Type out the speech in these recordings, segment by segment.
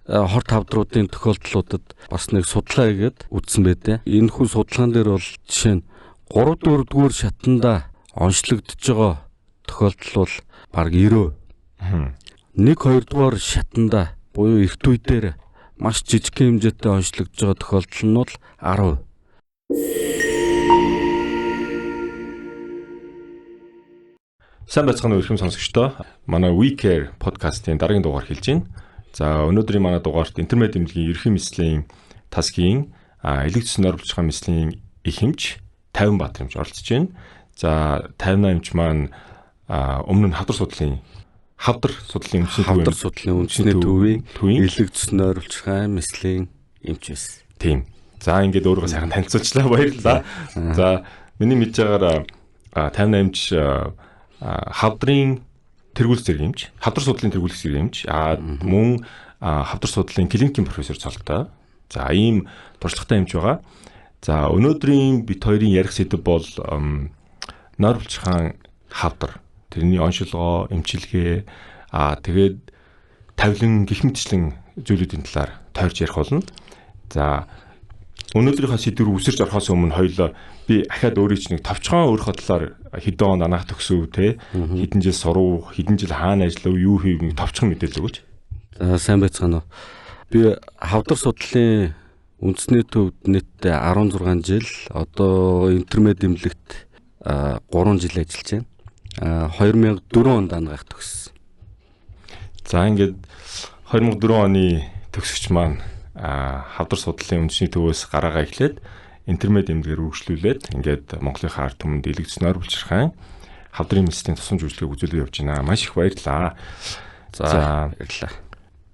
хорт хавдруудын тохиолдлуудад бас нэг судалгаа хийгээд үзсэн байдэ. Энэ хүн судалгаан дээр бол жишээ нь 3-4 дугаар шатанда онцлогдож байгаа тохиолдол бол баг 90%. 1-2 дугаар шатанда буюу эрт үе дээр маш жижиг хэмжээтэй онцлогдож байгаа тохиолдол нь бол 10%. Сайн байцгаана уу эрхэм сонсогчдоо. Манай We Care подкастын дараагийн дугаар хэлж байна. За өнөөдрийн манай дугаарт интернет эмнэлгийн ерхий мэслийн тасгийн электц нойролцоохын мэслийн их эмч 50 Баатар эмч оролцож байна. За 58 эмч маань өмнө нь хавдар судлалын үндэсний төвийн электц нойролцоохын мэслийн эмч байсан. Тийм. За ингээд өөрийгөө сайхан танилцуулчлаа, баярлалаа. За миний мэдж байгаагаар 58 эмч хавдрын тэргүүлс зэрэг эмч, хавдар судлалын тэргүүлс зэрэг эмч, мөн хавдар судлалын клиникийн профессор цолтой. За ийм туршлагатай эмч байгаа. За өнөөдрийн бит хоёрын ярих сэдэв бол нойролцоохын хавдар, тэрний оншилгоо, эмчилгээ, тэгээд тавилан гэх мэтчлэн зүйлүүдийн талаар тойрч ярих болно. За өнөөдрийнхөө сэдвээр үсэрч орохоос өмнө хоёулаа би ахаад өөрөө ч нэг товчхон өөрийнхөө талаар хэдэн он анаах төгсөв те хэдэн жил сурав, хэдэн жил хаана ажиллав, юу хийв нэг товчхон мэдээлэл өгөөч. Сайн байцгаана уу. Би хавдар судлалын үндэсний төвд нийтдээ 16 жил, одоо интермед эмнэлэгт 3 жил ажиллаж байна. 2004 онд анагаах төгссөн. За ингээд 2004 оны төгсөгч маань хавдар судлалын үндэсний төвөөс гараагаа эхлээд интермед эмнэлгээр үргэлжлүүлээд ингээд Монголын ард түмэнд электц нойролцоохын хавдрын мэслийн тусламж үйлчлэгийг үзүүлээд явж байна. Маш их баярлалаа. За баярлалаа.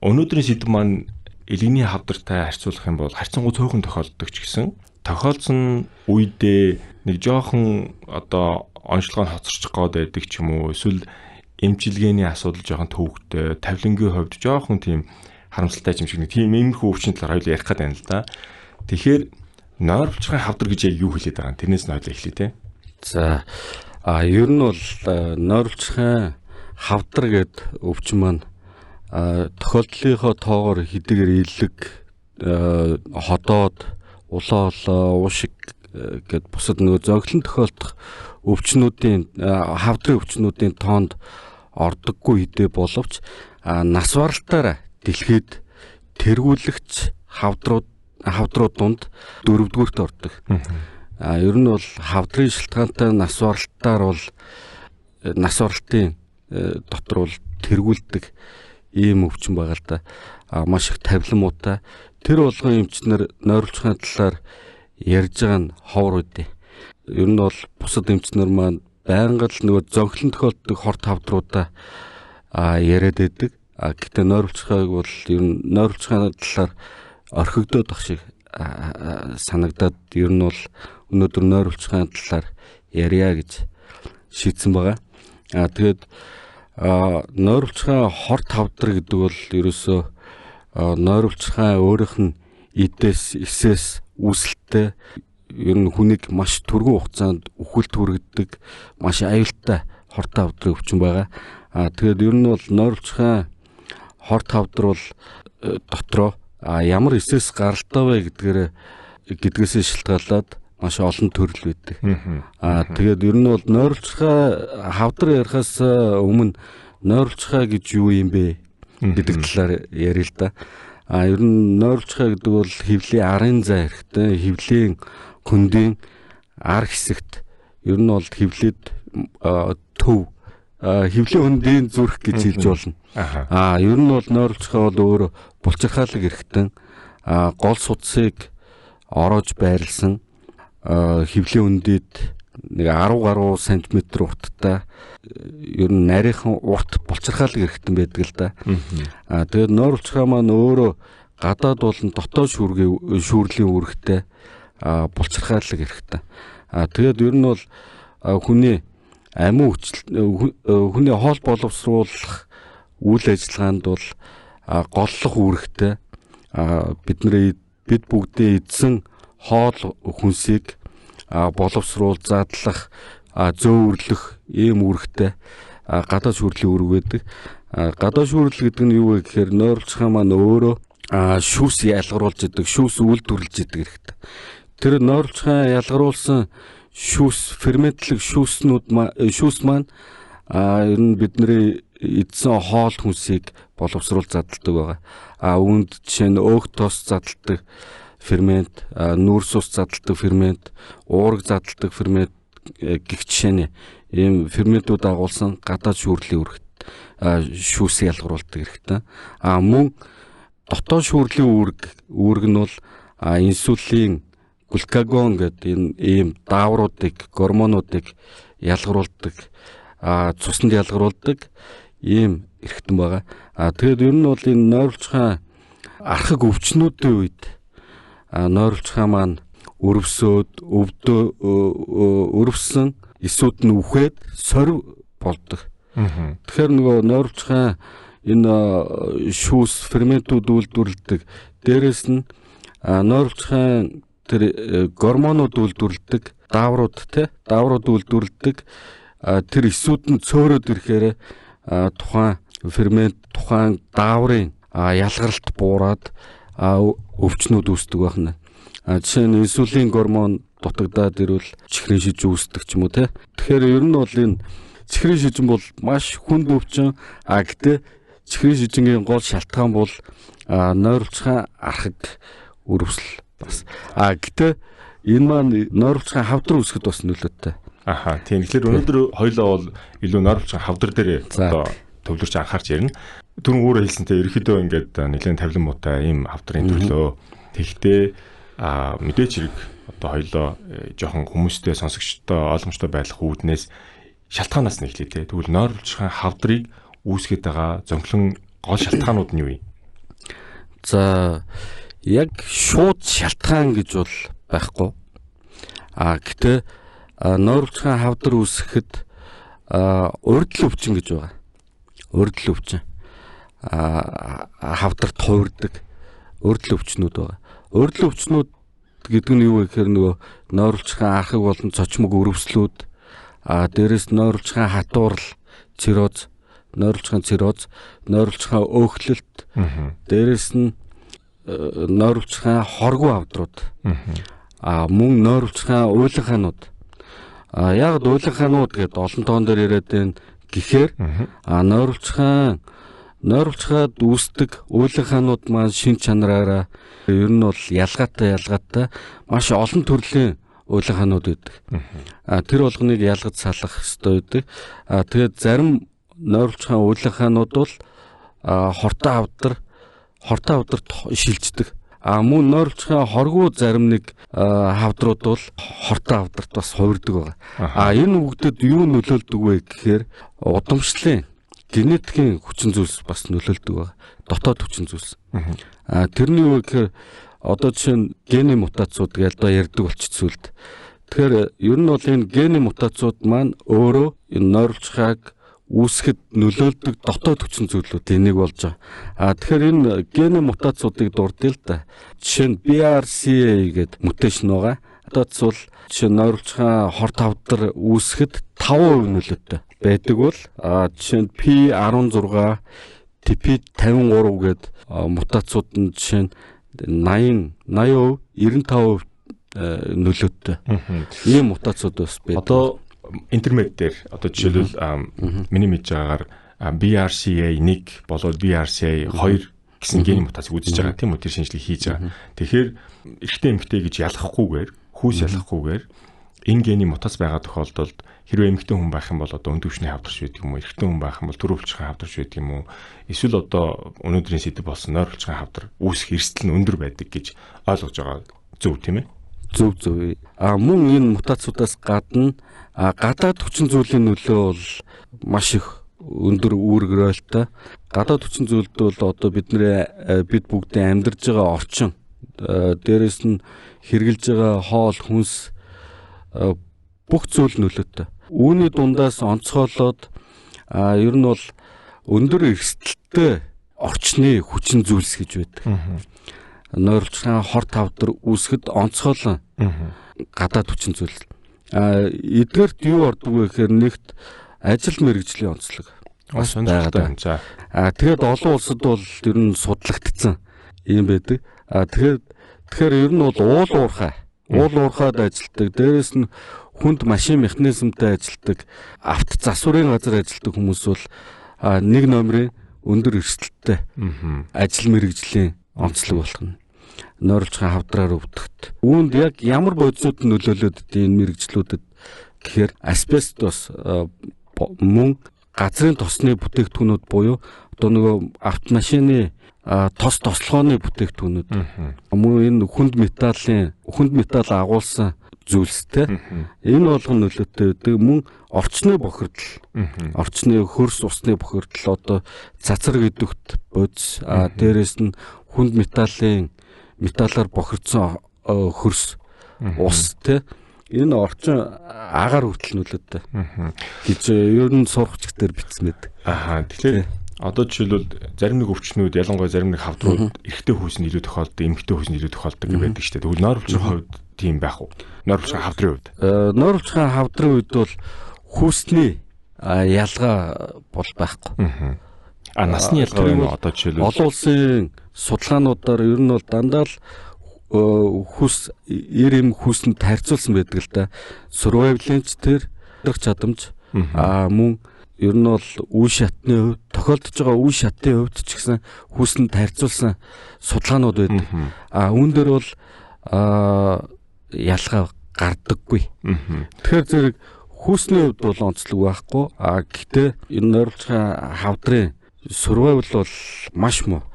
Өнөөдрийн сэдэв маань элэгний хавдартай харьцуулах юм бол харьцангуй цөөхөн тохиолддог ч гэсэн тохиолдсон үедээ нэг жоохон одоо онцлогоо нь хоцорчих гээд байдаг ч юм уу, эсвэл эмчилгээний асуудал жоохон төвөгтэй, тавилангийн хувьд жоохон тийм харамсалтай юм шиг нэг тийм иймэрхүү өвчин талаар хоёул ярих гэдэг юм л да. Тэгэхээр нойролцоохын хавдар гэж яг юу хэлээд байгаа юм? Тэрнээс нь хоёул эхлэе те. За ер нь бол нойролцоохын хавдар гэдэг өвчин маань тохиолдлынхоо тоогоор хэдийгээр илэг, ходоод, улаолоо, уушиг гэд бусад нөгөө зөглөн тохиолдох өвчнүүдийн хавдрын өвчнүүдийн тоонд ордоггүй хэдий боловч нас баралтаараа дэлхийд тэргүүлэгч хавдрууд донд 4-р ордог. Ер нь бол хавдрын шалтгаантай нас баралтаар бол нас баралтын дотор бол тэргүүлдэг ийм өвчин байгаа л да. Маш их тавилан муутай. Тэр болгон эмчнэр нойролцоохын талаар ярьж байгаа нь ховор үдээ. Ер нь бол бусад эмчнэр маань байнга л нөгөө зөнхлөн тохиолддог хорт хавдруудаа яриад байдаг. Гэхдээ нойролцоохыг бол ер нь нойролцоохын талаар орхигдоод байх шиг санагдаад ер нь бол өнөөдөр нойролцоохын талаар ярья гэж шийдсэн байгаа. Тэгээд нойролцоохын хорт хавдар гэдэг бол ерөөсөө нойролцоохын өөрийнх нь эсээс үүсэлттэй ер нь хүнийг маш түргэн хугацаанд үхэлд хүргэдэг маш аюултай хорт хавдрын өвчин байгаа. Тэгээд ер нь бол нойролцоохын хорт хавдар бол дотроо ямар эсээс гаралтай вэ гэдгээс шалтгаалаад маш олон төрөл байдаг. Тэгээд ер нь бол нойролцоохын хавдар ярихаас өмнө нойролцоохоо гэж юу юм бэ гэдэг талаар ярил л да. Ер нь нойролцоохоо гэдэг бол хөвлийн арын зай хэрэгтэй, хөвлийн хөндийн ар хэсэгт ер нь бол хөвлөд төв хөвлийн хөндийн зүрх гэж хэлж болно. Ер нь бол нойролцоохоо бол өөр булчирхаалаг эрхтэн гол судсыг ороож байрлсан хөвлийн өндөд нэг 10 гаруй сантиметр урттай ер нь нарийнхан урт булчирхаалаг эрхтэн байдаг л да. Тэгээд нойролцоохоо маань өөрөө гадаад болон дотоод шүүрлийн үүрэгтэй булчирхаалаг эрхтэн. Тэгээд ер нь бол хүний амин хүний хоол боловсруулах үйл ажиллагаанд бол голлох үүрэгтэй бид бүгдээ эзэн хоол хүнсийг боловсруул, задлах, зөөвөрлөх ийм үүрэгтэй гадаад шүүрлийн үүрэг байдаг. Гадаад шүүрэл гэдэг нь юу вэ гэхээр нойролцоохоо маань өөрөө шүүс ялгаруулж идэг, шүүс үйлдвэрлэж идэг хэрэгтэй. Тэр нойролцоохоо ялгаруулсан шүүс ферментлэг шүүс маань ер нь бидний эдсэн хоол хүнсийг боловсруулж задалдаг байгаа. Үүнд жишээ нь өөх тос задалдаг фермент, нүүрс ус задалдаг фермент, уураг задалдаг фермент гэх жишээний ийм ферментүүд агуулсан гадаад шүүрлийн шүүс ялгаруулдаг хэрэгтэй. Мөн дотоод шүүрлийн үүрэг нь бол инсулин, глюкагон гэдэг энэ ийм даавруудыг, гормонуудыг ялгаруулдаг, цуснд ялгаруулдаг ийм эрхтэн байгаа. Тэгээд ер нь бол энэ нойролцоохоо архаг өвчнүүдийн үед нойролцоохоо маань өрөвсөд, өрөвсөн эсүүд нь үхээд сорив болдог. Тэгэхээр нөгөө нойролцоохоо энэ шүүс ферментүүд үйлдвэрлэдэг. Дээрээс нь нойролцоохоо тэр гормонууд үйлдвэрлэдэг, дааврууд үйлдвэрлэдэг. Тэр эсүүд нь цөөрөд ирэхээр тухайн фермент, тухайн дааврын ялгаралт буураад өвчнүүд үүсдэг байна. Жишээ нь инсулин гормон дутагдаад ирвэл чихрийн шижин үүсдэг ч юм уу те. Тэгэхээр ер нь бол энэ чихрийн шижин бол маш хүнд өвчин. Гэтээ чихрийн шижингийн гол шалтгаан бол нойролцоохоо архаг өрөвсөл бас. Гэтээ энэ маань нойролцоохоо хавдар үүсгэхэд бас нөлөөтэй. Тийм. Тэгэхээр өнөөдөр хоёлоо бол илүү нойролцоохоо хавдар дээр одоо төвлөрч анхаарч ярина. Түрүүн өөрөө хэлсэнтэй ерөөхдөө ингээд нэлээд тавилан муутай ийм хавдрын төрлөө. Тэгэхдээ мэдээч хэрэг одоо хоёлоо жоохон хүмүүстэй сонсогчтой ойлгомжтой байх үүднээс шалтгаанаас нь эхлэе. Тэгвэл нойролцоохоо хавдрыг үүсгэж байгаа зөнхлөн гол шалтгаанууд нь юу вэ? За яг шууд шалтгаан гэж бол байхгүй. Гэтээ нойролцоохоо хавдар үүсгэхэд урдл өвчин гэж байгаа. Урдл өвчин. Хавдарт хуурдаг урдл өвчнүүд байгаа. Урдл өвчнүүд гэдэг нь юу вэ гэхээр нөгөө нойролцоохоо архаг болон цочмог өрөвслүүд, дээрээс нойролцоохоо хатуурал, цирроз, нойролцоохоо өөхлөлт, дээрээс нь нойролцоохоо хоргоо хавдрууд, мөн нойролцоохоо уйланхаанууд. Яг уйланхаанууд гэдэг олон тоон дээр яриад байна гэхээр нойролцоохоод үүсдэг уйланхаанууд маань шин чанараараа ер нь бол ялгаатай маш олон төрлийн уйланхаанууд байдаг. Тэр болгоныг ялгаж салах хэрэгтэй байдаг. Тэгээд зарим нойролцоохоо уйланхаанууд бол хортой хавдарт шилждэг. Мөн нойролцоохоо хоргуу зарим нэг хавдрууд бол хортой хавдарт бас хувирдаг байгаа. Энэ бүгдэд юу нөлөөлдөг вэ гэхээр удамшлын генетикийн хүчин зүйлс бас нөлөөлдөг байгаа. Дотоод хүчин зүйлс. Тэрний юу гэхээр одоо жишээ нь гений мутацууд гэж одоо ярьдаг болчихсон л дээ. Тэгэхээр ер нь бол энэ гений мутацууд маань өөрөө энэ нойролцоохоог үүсгэхэд нөлөөлдөг дотоод хүчин зүйлүүд энийг болж байгаа. Тэгэхээр энэ гений мутацуудыг дурдъя л да. Жишээ нь BRCA гэдэг муташн байгаа. Одоо бол жишээ нь нойролцоохоо хорт хавдар үүсгэхэд 5% нөлөөтэй байдаг бол жишээ нь P16, TP53 гэдэг мутацууд нь жишээ нь 80%, 95% нөлөөтэй. Ийм мутацууд бас байдаг. Одоо интернет дээр одоо жишээлбэл миний мэдж байгаагаар BRCA1 болоод BRCA2 гэсэн гений мутацийг үзэж байгаа тийм үү, тэр шинжилгээ хийж байгаа. Тэгэхээр эрэгтэй эмэгтэй гэж ялгахгүйгээр, хүүс ялгахгүйгээр энэ гений мутац байгаа тохиолдолд хэрвээ эмэгтэй хүн байх юм бол одоо өнд өвчний хавдарч байдаг юм уу, эрэгтэй хүн байх юм бол төр өвчний хавдарч байдаг юм уу, эсвэл одоо өнөөдрийн сэдэв болсон нойролцоохоо хавдар үүсэх эрсдэл нь өндөр байдаг гэж ойлгож байгаа. Зөв тийм ээ? Зөв. Мөн энэ мутацуудаас гадна гадаад хүчин зүйлийн нөлөө бол маш их өндөр үүргэрэлтэй. Гадаад хүчин зүйлд бол одоо бид бүгдээ амьдарж байгаа орчин, дээрэс нь хэрглэж байгаа хоол, хүнс бүх зүйл нөлөөтэй. Үүний дундаас онцгойлоод ер нь бол өндөр эрсдэлтэй орчны хүчин зүйлс гэж байдаг. Нойролцоохоо хорт хавдар үүсгэхэд онцгойлон гадаад хүчин зүйл. Эдгээрт юу ордог вэ гэхээр нэгт ажил мэргэжлийн онцлог. Сонирхолтой юм. Тэгээд олон улсад бол ер нь судлагдсан. ийм байдаг. Тэгэхээр ер нь бол уул уурхаад ажилтдаг. Дээрээс нь хүнд машин механизмтай ажилтдаг, авто засварын газар ажилтдаг хүмүүс бол нэг номерын өндөр эрсдэлтэй ажил мэргэжлийн онцлог болох нь нойролцоохын хавдраар өвдөхт. Үүнд яг ямар бодисууд нөлөөлөд энэ мэргэжлүүдэд гэхээр асбестос мөн газрын тосны бүтээгдэхүүнүүд буюу одоо нөгөө автомашины тослогооны бүтээгдэхүүнүүд мөн энэ хүнд металл агуулсан зүйлстэй энэ болгон нөлөөтэй байдаг. Мөн орчны бохирдол, орчны хөрс усны бохирдол, одоо цацар гэдэгт бодис, дээрээс нь хүнд металлаар бохирдсон хөрс ус те энэ орчин агаар хүртэл нөлөөтэй гэж ер нь сурахч дээр бичсэн байдаг. Тэгэхээр одоо жишээлбэл зарим нэг өвчнүүд ялангуяа зарим нэг хавдрууд эрэгтэй хүйс нь илүү тохиолддог, эмэгтэй хүйс нь илүү тохиолддог байдаг шүү дээ. Тэгвэл нойролцоохын хувьд тийм байх уу? Нойролцоохын хавдрын хувьд. Нойролцоохын хавдрын хувьд бол хүүсний ялгаа бол байхгүй. Насны ялгаа юм уу? Одоо жишээлбэл олон улсын судалгаануудаар ер нь бол дандаа л хүүсэнд харьцуулсан байдаг л да. Surveillance тэр чадамж мөн ер нь бол үе шатны хувьд тохиолдож байгаа үе шатны хувьд ч гэсэн хүүсэнд харьцуулсан судалгаанууд байдаг. Үүн дээр бол ялгаа гардаггүй. Тэгэхээр зэрэг хүүсний хувьд бол онцлог байхгүй. Гэхдээ энэ нойролцоохын хавдрын survival бол маш муу.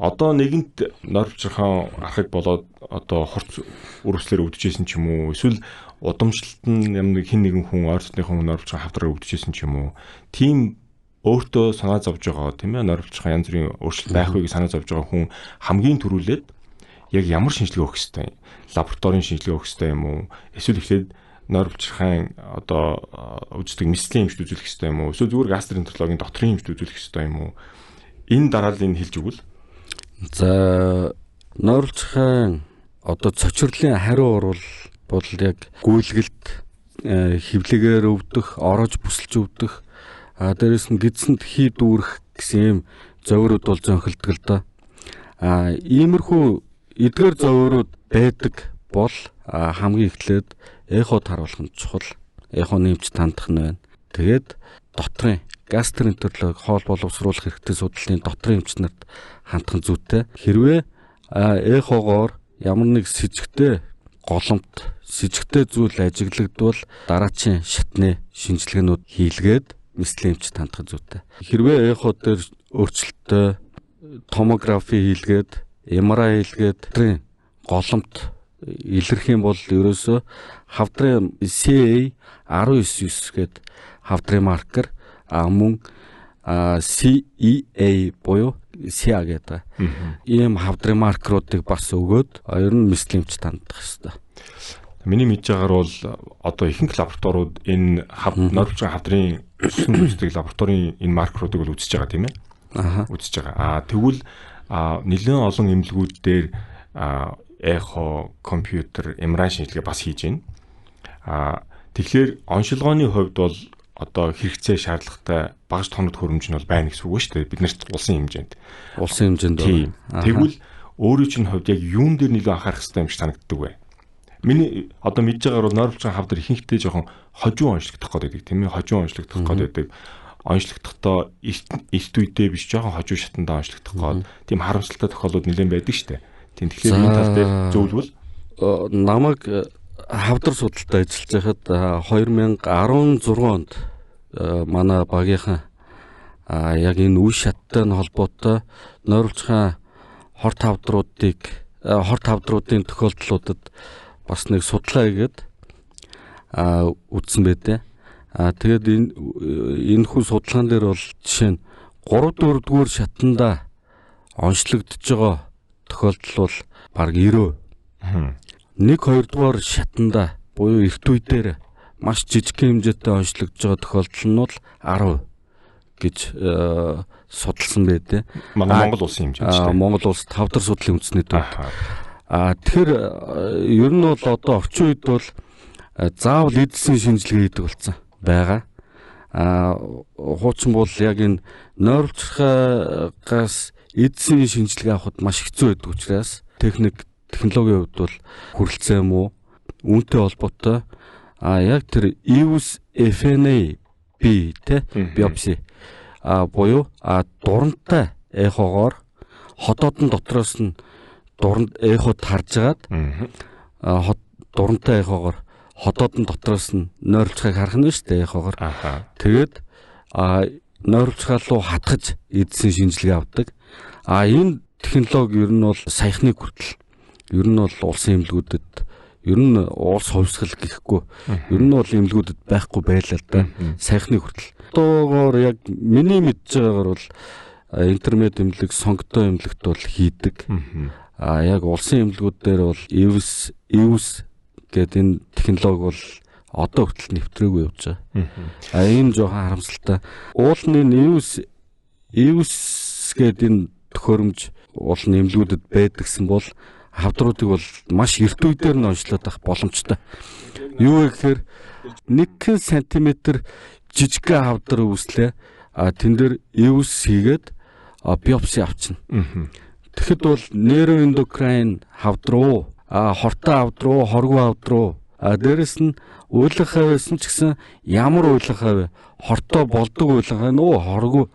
Одоо нэгэнт нойролцоохын архаг болоод одоо хорц үргэлжлэлээр өвдөжсэн ч юм уу, эсвэл удамшлалт нь ямар хин нэгэн хүн ойролцоохын нойролцоохын хавдраар өвдөжсэн ч юм уу, тийм өөртөө санаа зовж байгаа тийм ээ нойролцоохын янз бүрийн өөрчлөлт байх үеийг санаа зовж байгаа хүн хамгийн түрүүлээд яг ямар шинжилгээ өгөх ёстой? Лабораторийн шинжилгээ өгөх ёстой юм уу? Эсвэл эхлээд нойролцоохын одоо үздэг мэслийн эмчд үзүүлэх ёстой юм уу? Эсвэл зүгээр гастроэнтерологийн докторийн эмчд үзүүлэх ёстой юм уу? Энэ дарааллыг хэлж өгвөл. За нойролцоохын одоо цочрлын хариу урвал бол яг гүйлгэлт, хөвлөгээр өвдөх, ороож бүсэлж өвдөх, дээрээс нь гидсэнд хий дүүрэх гэсэн юм зовирууд бол зөнхөлдөг л доо. Иймэрхүү эдгээр зовирууд байдаг бол хамгийн эхлээд эход харуулах нь чухал. Эхоны эмч тандах нь байна. Тэгээд дотрын гастроэнтеролог хоол боловсруулах хэрэгтэй судлалын дотрын эмч нарт хандах нь зүйтэй. Хэрвээ эхогоор ямар нэг сэжигтэй голомт, сэжигтэй зүйл ажиглагдвал дараачийн шатны шинжилгээнүүд хийлгээд мэслийн эмчт хандах зүйтэй. Хэрвээ эход дээр өөрчлөлттэй томографи хийлгээд, MRI хийлгээд голомт илэрх юм бол ерөөсөө хавдрын CA19 гээд хавдрын маркер мөн CEA буюу CA гэдэг. Ийм хавдрын маркеруудыг бас өгөөд ер нь мэслийн эмчт хандах хэрэгтэй. Миний мэдж байгаагаар бол одоо ихэнх лабораториуд энэ нойролцоохын хавдрын үздэг лабораторийн энэ маркеруудыг бол үзэж байгаа тийм ээ. Үзэж байгаа. Тэгвэл нэлээд олон эмнэлгүүд дээр эхо, компьютер, MRI шинжилгээ бас хийж байна. Тэгэхээр оншилгооны хувьд бол одоо хэрэгцээ шаардлагатай багаж тоног хөрөмж нь бол байна гэсэн үг шүү дээ. Бид нарт улсын хэмжээнд. Улсын хэмжээнд байна. Тэгвэл өөрийн чинь хувьд яг юун дээр нэлээд анхаарах хэрэгтэй юм шиг санагддаг вэ? Миний одоо мэдж байгаагаар бол нойролцоохын хавдар ихэнхдээ жоохон хожуу онцлогдох гэдэг тийм ээ. Хожуу онцлогдох гэдэг. Онцлогдохдоо эрт үедээ биш жоохон хожуу шатандаа онцлогдох гол тийм харамсалтай тохиолдлууд нэлээд байдаг шүү дээ. Тийм тэгэхээр энэ тал дээр зөвлөвөл намайг хавдар судалтай ажиллаж байхад 2016 онд манай багийнхан яг энэ үе шаттай холбоотой нойролцоохын хорт хавдруудын тохиолдлуудад бас нэг судалгаа хийгээд үзсэн байдээ. Тэгээд энэ хүн судалгаан дээр бол жишээ нь 3-4 дугаар шатанда онцлогдож байгаа тохиолдол бол бараг 90%. 1-2 дугаар шатанда буюу эрт үе дээр маш жижигхэн хэмжээтэй онцлогдож байгаа тохиолдол нь бол 10% гэж судалсан байдээ. Манай Монгол улсын хэмжээнд шүү дээ. Монгол улс хавдар судлалын үндэсний төвд. Тэгэхээр ер нь бол одоо орчин үед бол заавал эдэлсэн шинжилгээ хийдэг болсон байгаа. Хуучин бол яг энэ нойролцоохоос эдсийн шинжилгээ авахд маш хэцүү байдаг учраас технологийн хувьд бол хүрэлцээ муу үүнтэй холбоотой яг тэр EUS FNA B тэ биопси буюу дурантай эхогоор хотоодын дотроос нь дуранд эход харж агаад дурантай эхогоор хотоодын дотроос нь нойролцохыг харах нь шүү дээ эхогоор. Тэгээд нойролцохоо руу хатгаж эдсийн шинжилгээ авдаг. Энэ технологи ер нь бол саяхныг хүртэл ер нь бол улсын эмнэлгүүдэд ер нь улс хувьсгал гэхгүй ер нь бол эмнэлгүүдэд байхгүй байлаа л да. Саяхныг хүртэл. Одоогоор яг миний мэдж байгаагаар бол интернет эмнэлэг, сонготой эмнэлэгт бол хийдэг. Яг улсын эмнэлгүүд дээр бол EUS гэдэг энэ технологи бол одоо хүртэл нэвтрээгүй явж байгаа. Энэ жоохон харамсалтай. Уул нь EUS гэдэг энэ төхөөрөмж уулын эмнэлгүүдэд байдаг гэсэн бол хавдруудыг бол маш эрт үе дээр нь онцлоод авах боломжтой. Юу гэхээр 1 см жижигхэн хавдар үүслээ. Тэн дээр EUS хийгээд биопси авчна. Тэгэхэд бол нейроэндокрин хавдруу, хортой хавдруу, хоргүй хавдруу. Дээрэс нь уйлахаа байсан ч гэсэн ямар уйлахаа вэ? Хортой болдог уйлахаа нөө хоргүй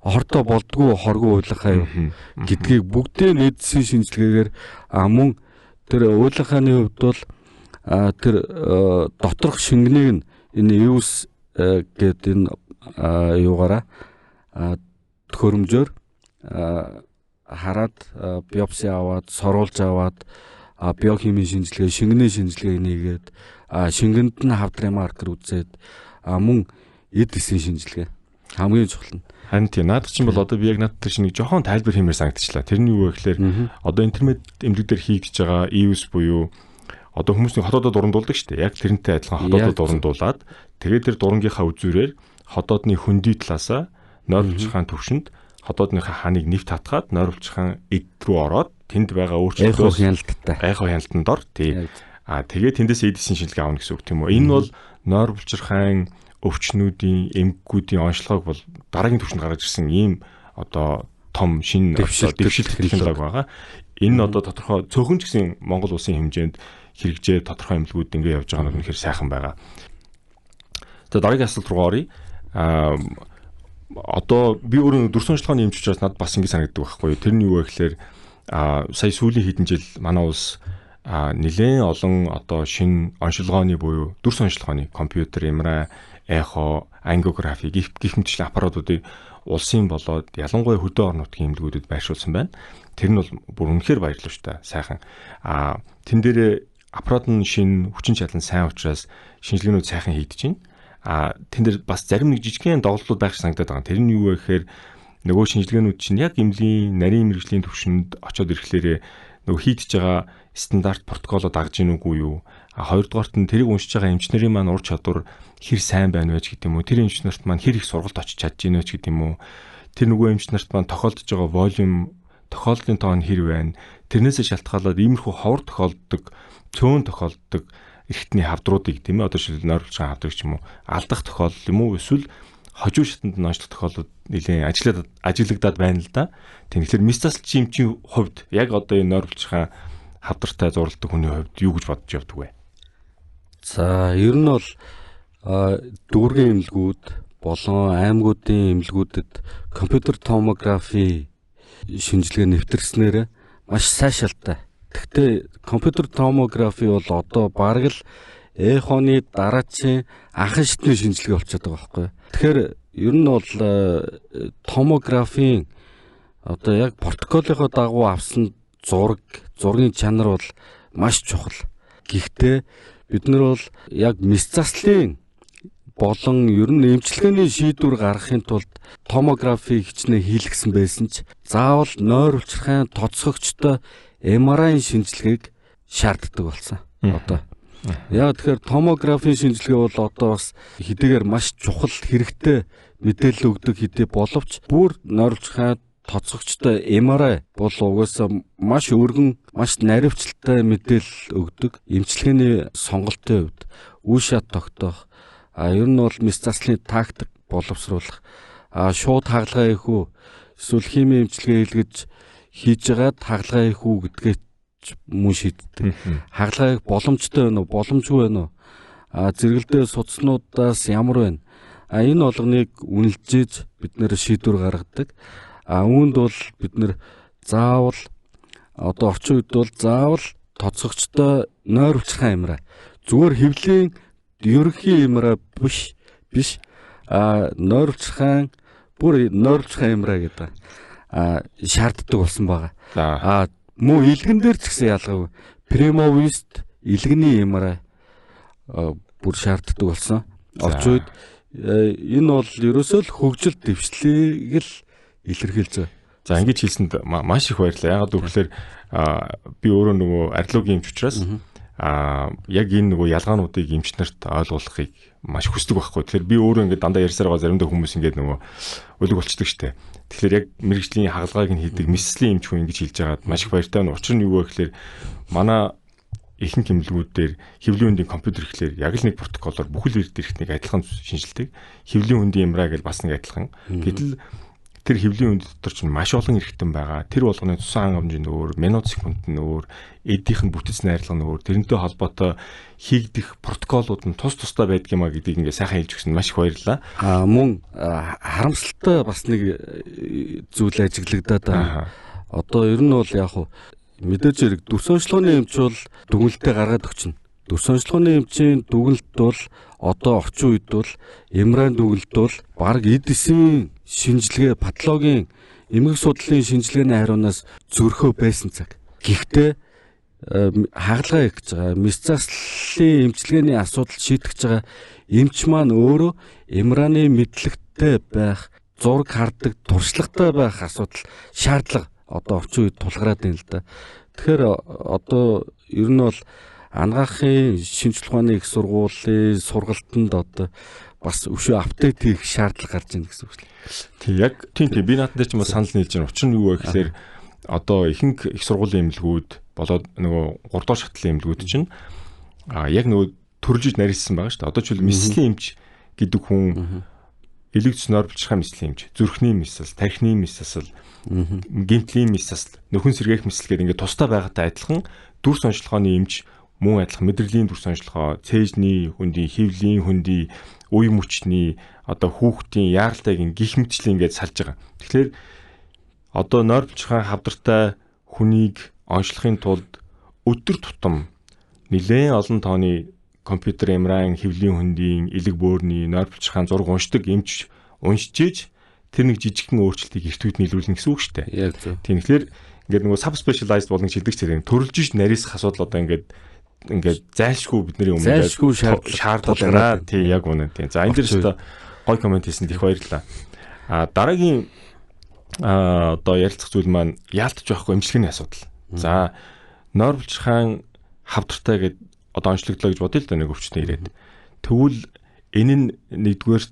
хортой болдгоо хоргүй уйлахаа юу гэдгийг бүгдээ эдсийн шинжилгээгээр мөн тэр уйлахааны хувьд бол тэр доторх шингэнийг энэ EUS гэдэг энэ юугаараа төхөөрөмжөөр хараад биопси аваад соруулж аваад биохимийн шинжилгээ, шингэний шинжилгээ нээгээд шингэнд нь хавдрын маркер үзээд мөн эдсийн шинжилгээ хамгийн чухал нь. Харин тийм наад чинь бол одоо би яг наад тэр шинийг жоохон тайлбар хиймээр санагдчихлаа. Тэрний юу вэ гэхээр одоо интернет эмнэлэг дээр хийгдэж байгаа EUS буюу одоо хүмүүсийн хотоодод урандуулдаг шүү дээ. Яг тэрнтэй адилхан хотоодод урандуулад тэгээд тэр дурангийнхаа үзүүрээр хотоодны хөндөй талаасаа нойролцохын төвшөнд хотоодныхаа ханыг нэвт татгаад нойролцохын эд рүү ороод тэнд байгаа өөрчлөлтөөр гайхав хяналтанд ор тий. Тэгээд тэндээс эдисийн шинжилгээ авна гэсэн үг тийм үү. Энэ бол нойролцохын өвчнүүдийн эмгэгүүдийн онцлогоог бол дараагийн түвшинд гаргаж ирсэн ийм одоо том шинэ дэвшилт технологи байгаа. Энэ одоо тодорхой цөөхөн ч гэсэн Монгол улсын хэмжээнд хэрэгжээ тодорхой эмнэлгүүд ингэ явж байгаа нь үнэхээр сайхан байгаа. За дараагийн асуулт руу оръё. Одоо би өөрөө дүрс онцлогооны эмч учраас надад бас ингэ санагддаг байхгүй юу. Тэрний юу вэ гэхээр сая сүүлийн хэдэн жил манай улс нэлээд олон одоо шинэ онцлогооны буюу дүрс онцлогооны компьютер, MRI, эхо, ангиографи гэх мэтчлийн аппаратуудыг улсын болоод ялангуяа хөдөө орон нутгийн эмнэлгүүдэд байршуулсан байна. Тэр нь бол бүр үнэхээр баярлалтай сайхан. Тэн дээр аппарат нь шинэ хүчин чадал нь сайн учраас шинжилгээнүүд сайхан хийгдэж байна. Тэн дээр бас зарим нэг жижигхэн доголдолууд байх санагдаад байгаа. Тэр нь юу вэ гэхээр нөгөө шинжилгээнүүд чинь яг эмнэлгийн нарийн мэрэгжлийн түвшинд очиод ирэхлээрээ нөгөө хийдэж байгаа стандарт протоколоо дагж ийн үгүй юу? Хоёрдугаарт нь тэрийг уншиж байгаа эмчнэрийн маань ур чадвар хэр сайн байна вэ гэдэг юм уу? Тэр эмч нарт маань хэр их сургалт очиж чадж ийн вэ гэдэг юм уу? Тэр нөгөө эмч нарт маань тохиолдож байгаа волюм, тохиолдлын тоон хэр байна? Тэрнээсээ шалтгаалаад иймэрхүү ховор тохиолддог, цөөн тохиолддог эрхтний хавдруудыг тийм ээ одоо шил нойролцохын хавдрыг ч юм уу алдах тохиолдол юм уу? Эсвэл хожуу шатанд ноочлох тохиолдол нэлээд ажиглагдаад байна л да. Тэгэхээр мэс засалчийн эмчийн хувьд яг одоо энэ нойролцохын хавдартай зурладаг хүний хувьд юу гэж бодож явдаг вэ? За ер нь бол дүүргийн эмнэлгүүд болон аймагуудын эмнэлгүүдэд компьютер томографи шинжилгээ нэвтэрснээр маш сайшаалтай. Гэхдээ компьютер томографи бол одоо бараг л эхоны дараачийн анхан шатны шинжилгээ болчиход байгаа байхгүй. Тэгэхээр ер нь бол томографийн одоо яг протоколынхоо дагуу авсан зургийн чанар бол маш чухал. Гэхдээ бид нар бол яг мэс заслын болон ер нь эмчилгээний шийдвэр гаргахын тулд томографи хичнээн хийлгсэн байсан ч заавал нойр улчирхайн тоцгогчтой MRI шинжилгээг шаарддаг болсон. Одоо яг тэгэхээр томографийн шинжилгээ бол одоо бас хэдийгээр маш чухал хэрэгтэй мэдээлэл өгдөг хэдий боловч бүр нойр улчирхайн тоцгогчтой MRI бол угаасаа маш өргөн, маш наривчлалтай мэдээлэл өгдөг. Эмчилгээний сонголтын хувьд үе шат тогтоох, ер нь бол мэс заслын тактик боловсруулах, шууд хагалгаа хийх үү, эсвэл химийн эмчилгээ хийлгэж хийж байгаад хагалгаа хийх үү гэдгээ мөн шийддэг. Хагалгаа хийх боломжтой байна уу, боломжгүй байна уу? Зэрэгэлдээ судалснуудаас ямар байна? Энэ болгоныг үнэлжээж бид нэр шийдвэр гаргадаг. Үүнд бол бид нэр заавал одоо орчин үед бол заавал тоцогчтой нойрволцохын эмраа зүгээр хэвлийн ерөнхий эмраа биш нойрволцохын бүр нойрволцохын эмраа гэдэг шаарддаг болсон байгаа. Мөн илгэн дээр ч гэсэн ялгаагүй премовист илгэний эмраа бүр шаарддаг болсон. Орчин үед энэ бол ерөөсөө л хөгжил дэвшлийг л илэрхийлж байгаа. За ингэж хэлсэнд маш их баярлалаа. Ягаад гэвэл би өөрөө нөгөө археологийн эмч учраас яг энэ нөгөө ялгаануудыг эмч нарт ойлгуулахыг маш хүсдэг байхгүй. Тэгэхээр би өөрөө ингээд дандаа ярьсаар байгаа заримдаа хүмүүс ингээд нөгөө өлөг болчдөг штэ. Тэгэхээр яг мэрэгжлийн хагалгааг нь хийдэг мэслийн эмч хүн ингэж хэлж байгаад маш их баяртай байна. Учир нь юу вэ гэхээр манай ихэнх эмнэлгүүдээр хэвлийн үндийн компьютер ихлээр яг л нэг протоколоор бүхэл эрд эрхтнийг адилхан шинжилдэг. Хэвлийн үндийн эмраа гэж бас нэг адилхан. Гэтэл тэр хэвлийн үнд дотор ч маш олон эрхтэн байгаа. Тэр болгоны цусан хангамж нь өөр, минут секунд нь өөр, эдийнх нь бүтэц найрлага нь өөр. Тэрнтэй холбоотой хийгдэх протоколууд нь тус тустай байдаг юмаа гэдгийг ингээ сайхан хэлж өгсөн маш их баярлалаа. Мөн харамсалтай бас нэг зүйл ажиглагдаад байна. Одоо ер нь бол яг хуу мэдээж хэрэг дүрс онцлогооны эмч бол дүгнэлтээ гаргаад өгчнө. Дүрс онцлогооны эмчийн дүгнэлт бол одоо орчин үед бол эмрайн дүгнэлт бол баг эдисийн шинжилгээ, патологийн эмгэг судлалын шинжилгээний хариунаас зөрхөө байсан цаг. Гэхдээ хагалгаа хийж байгаа мэс заслын эмчилгээний асуудал шийдэж байгаа эмч маань өөрөө эмрааны мэдлэгтэй байх, зураг хардаг, туршлагатай байх асуудал шаардлага одоо орчин үед тулгараад байна л да. Тэгэхээр одоо ер нь бол анагаахын шинжилгээ ухааны их сургуулийн сургалтанд одоо бас өшөө апдейт хийх шаардлага гарч ийн гэсэн үг л. Тийм би наатан дээр ч юм санал нийлж байна. Учир нь юу вэ гэхээр одоо ихэнх их сургуулийн эмнэлгүүд болоод нөгөө 3 дахь шатлалын эмнэлгүүд чинь яг нөгөө төрөлжиж нарийнсан байгаа шүү дээ. Одоо ч мэслийн эмч гэдэг хүн элегц нойрволцохын мэслийн эмч, зүрхний мэс засал, тархины мэс засал, гэмтлийн мэс засал, нөхөн сэргээх мэсэл гэдэг ингээд тустай байгаатай адилхан дүрс онцлогооны эмч мөн адилхан мэдрэлийн дүрс онцлогоо, цээжний хөндий, хөвлийн хөндий, үе мөчний одоо хүүхдийн яаралтайг гих мэтчлэн ингээд салж байгаа. Тэгэхээр одоо нойрволцохын хавдартай хүнийг онцлохын тулд өдөр тутам нэлээд олон тооны компьютер эмрайн, хөвлийн хөндийн, элэг бөөрийн нойрволцохын зураг уншдаг эмч уншиж тэр нэг жижигхэн өөрчлөлтийг эртүүд нийлүүлнэ гэсэн үг шүү дээ. Яг зөв. Тийм тэгэхээр ингээд нөгөө subspecialized болгон шилдэг зэрэг төрөлжиж нарийнсах асуудал одоо ингээд зайлшгүй бидний өмнө шаардлагатай байна. Тийм яг үнэ. Тийм. За энэ дээр ч гой комент хийсэнд их баярлалаа. Дараагийн одоо ярилцах зүйл маань яалтч байхгүй эмчилгээний асуудал. За нойрволцохын хавдартай гэдэг одоо онцлогдлоо гэж бодъё л да нэг өвчтөд ирээд. Тэгвэл энэ нь нэгдүгээр